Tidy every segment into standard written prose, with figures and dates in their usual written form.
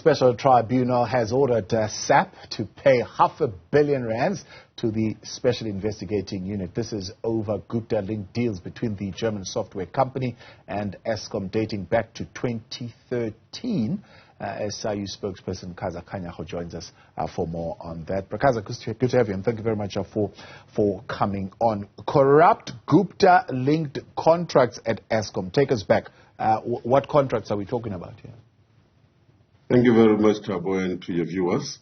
Special Tribunal has ordered SAP to pay R500 million to the Special Investigating Unit. This is over Gupta-linked deals between the German software company and Eskom dating back to 2013. SIU spokesperson Kaizer Kganyago joins us for more on that. Kaizer, good to have you, and thank you very much for coming on. Corrupt Gupta-linked contracts at Eskom. Take us back. What contracts are we talking about here? Thank you very much, Thabo, and to your viewers.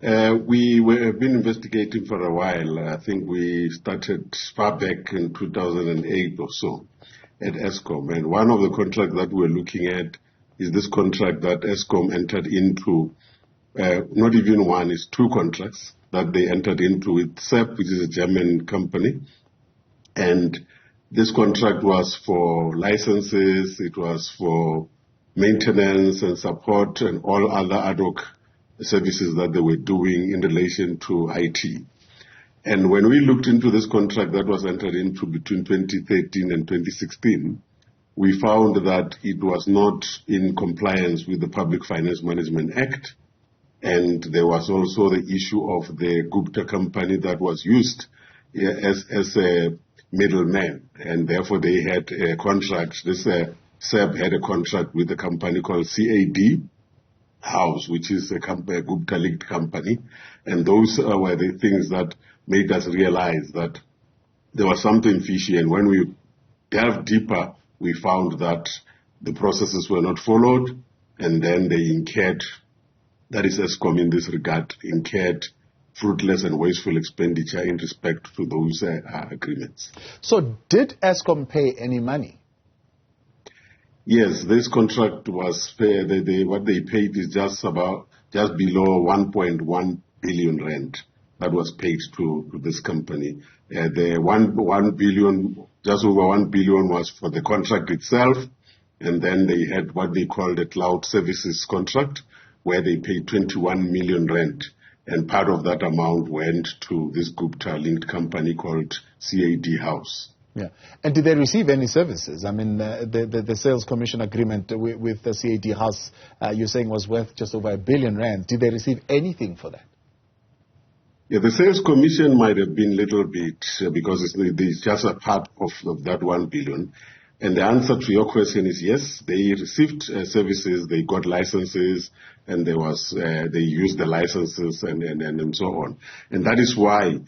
We have been investigating for a while. I think we started far back in 2008 or so at Eskom. And one of the contracts that we're looking at is this contract that Eskom entered into. Not even one, it's two contracts that they entered into with SAP, which is a German company. And this contract was for licenses, it was for maintenance and support and all other ad hoc services that they were doing in relation to IT. And when we looked into this contract that was entered into between 2013 and 2016, we found that it was not in compliance with the Public Finance Management Act. And there was also the issue of the Gupta company that was used as a middleman. And therefore they had a contract, SAP had a contract with a company called CAD House, which is a Gupta-linked company. And those were the things that made us realize that there was something fishy. And when we delved deeper, we found that the processes were not followed, and then they incurred, that is Eskom in this regard, incurred fruitless and wasteful expenditure in respect to those agreements. So did Eskom pay any money? Yes, this contract was fair. What they paid is just below 1.1 billion rand that was paid to this company. The 1 billion, just over 1 billion was for the contract itself, and then they had what they called a cloud services contract, where they paid 21 million rand, and part of that amount went to this Gupta-linked company called CAD House. Yeah. And did they receive any services? I mean, the sales commission agreement with the CAD House, you're saying was worth just over 1 billion rand. Did they receive anything for that? Yeah, the sales commission might have been a little bit because it's just a part of that 1 billion. And the answer to your question is yes, they received services, they got licenses, and they used the licenses and so on. And that is why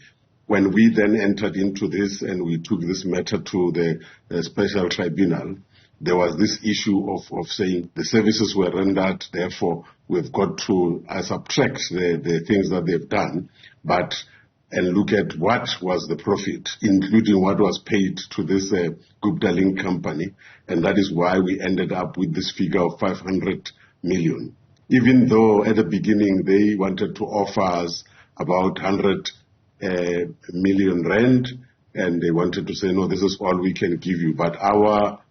when we then entered into this and we took this matter to the Special Tribunal, there was this issue of saying the services were rendered, therefore we've got to subtract the things that they've done, and look at what was the profit, including what was paid to this Gupta-linked company, and that is why we ended up with this figure of 500 million. Even though at the beginning they wanted to offer us about 100 million rand, and they wanted to say, no, this is all we can give you. But our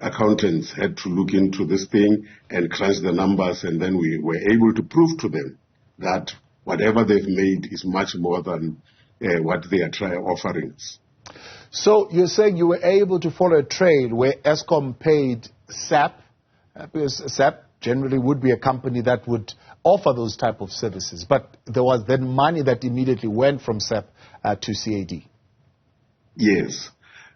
accountants had to look into this thing and crunch the numbers, and then we were able to prove to them that whatever they've made is much more than what they are offering us. So you're saying you were able to follow a trail where Eskom paid SAP, because SAP generally would be a company that would offer those type of services, but there was then money that immediately went from SAP to CAD. Yes.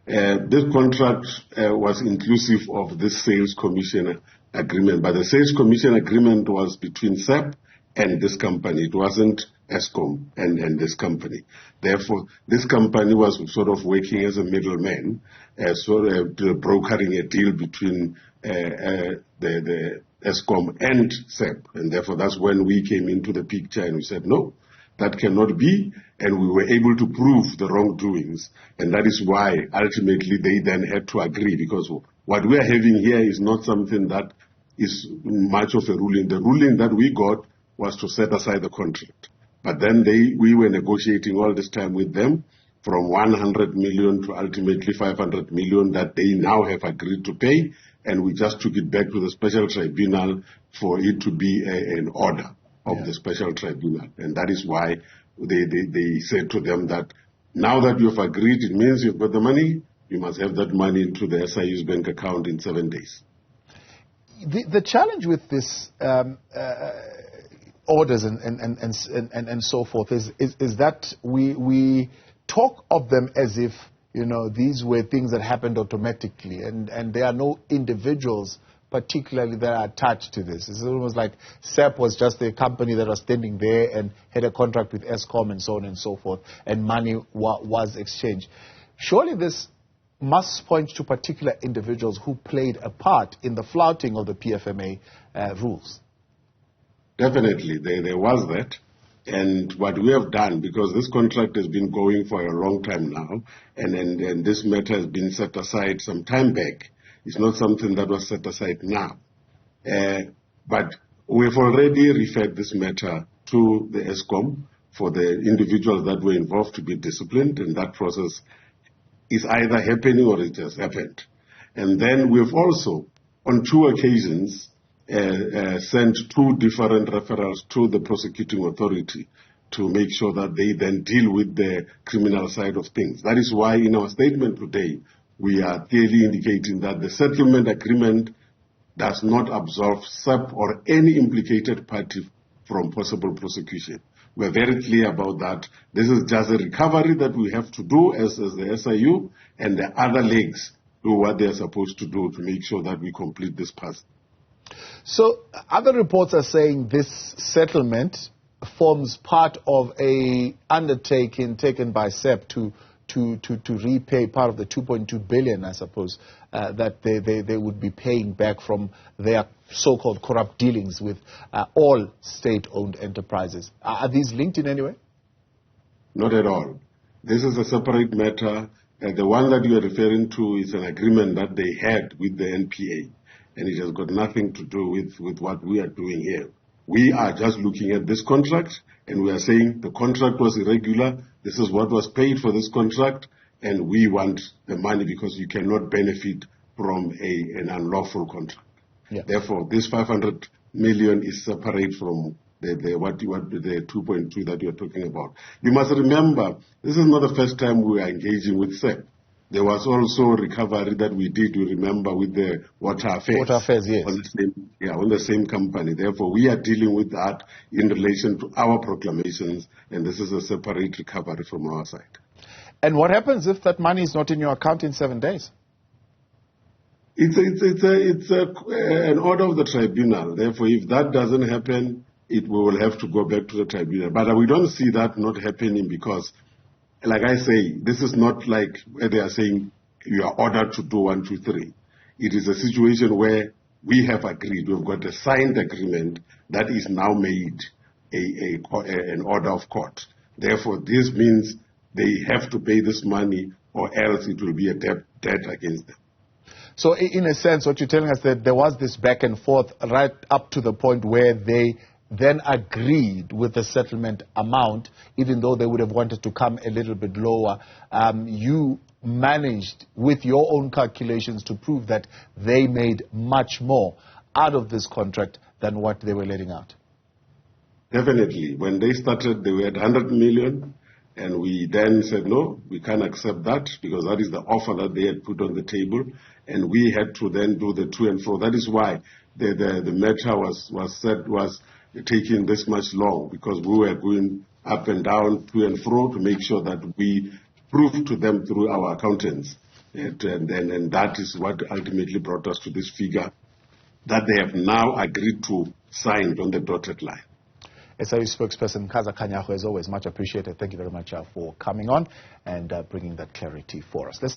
This contract was inclusive of this sales commission agreement, but the sales commission agreement was between SAP and this company. It wasn't Eskom and this company. Therefore, this company was sort of working as a middleman, brokering a deal between the Eskom and SAP. And therefore, that's when we came into the picture and we said, no, that cannot be. And we were able to prove the wrongdoings. And that is why ultimately they then had to agree, because what we are having here is not something that is much of a ruling. The ruling that we got was to set aside the contract. But then we were negotiating all this time with them from 100 million to ultimately 500 million that they now have agreed to pay. And we just took it back to the Special Tribunal for it to be an order of the Special Tribunal. And that is why they said to them that now that you've agreed, it means you've got the money, you must have that money into the SIU's bank account in 7 days. The challenge with this orders and so forth is that we talk of them as if, you know, these were things that happened automatically, and there are no individuals particularly that are attached to this. It's almost like SAP was just a company that was standing there and had a contract with Eskom and so on and so forth, and money was exchanged. Surely this must point to particular individuals who played a part in the flouting of the PFMA rules. Definitely, there was that. And what we have done, because this contract has been going for a long time now, and this matter has been set aside some time back, it's not something that was set aside now. But we've already referred this matter to the Eskom for the individuals that were involved to be disciplined, and that process is either happening or it has happened. And then we've also, on 2 occasions, sent 2 different referrals to the prosecuting authority to make sure that they then deal with the criminal side of things. That is why in our statement today, we are clearly indicating that the settlement agreement does not absolve SAP or any implicated party from possible prosecution. We're very clear about that. This is just a recovery that we have to do as the SIU, and the other legs do what they're supposed to do to make sure that we complete this path. So other reports are saying this settlement forms part of a undertaking taken by SAP to repay part of the 2.2 billion, I suppose, that they would be paying back from their so-called corrupt dealings with all state-owned enterprises. Are these linked in any way? Not at all. This is a separate matter. The one that you are referring to is an agreement that they had with the NPA, and it has got nothing to do with what we are doing here. We are just looking at this contract, and we are saying the contract was irregular. This is what was paid for this contract, and we want the money because you cannot benefit from an unlawful contract. Yeah. Therefore, this 500 million is separate from the 2.2 that you're talking about. You must remember, this is not the first time we are engaging with SAP. There was also recovery that we did, you remember, with the Water Affairs. Water Affairs, yes. On the same company. Therefore, we are dealing with that in relation to our proclamations, and this is a separate recovery from our side. And what happens if that money is not in your account in 7 days? It's an order of the tribunal. Therefore, if that doesn't happen, we will have to go back to the tribunal. But we don't see that not happening because, like I say, this is not like where they are saying you are ordered to do 1, 2, 3. It is a situation where we have agreed. We've got a signed agreement that is now made an order of court. Therefore, this means they have to pay this money or else it will be a debt against them. So in a sense, what you're telling us that there was this back and forth right up to the point where they then agreed with the settlement amount, even though they would have wanted to come a little bit lower. You managed with your own calculations to prove that they made much more out of this contract than what they were letting out. Definitely. When they started, they were at 100 million, and we then said, no, we can't accept that because that is the offer that they had put on the table, and we had to then do the to and fro. That is why the matter was taking this much long, because we were going up and down, to and fro, to make sure that we prove to them through our accountants. And that is what ultimately brought us to this figure that they have now agreed to sign on the dotted line. SIU spokesperson Kaizer Kganyago, as always, much appreciated. Thank you very much for coming on and bringing that clarity for us.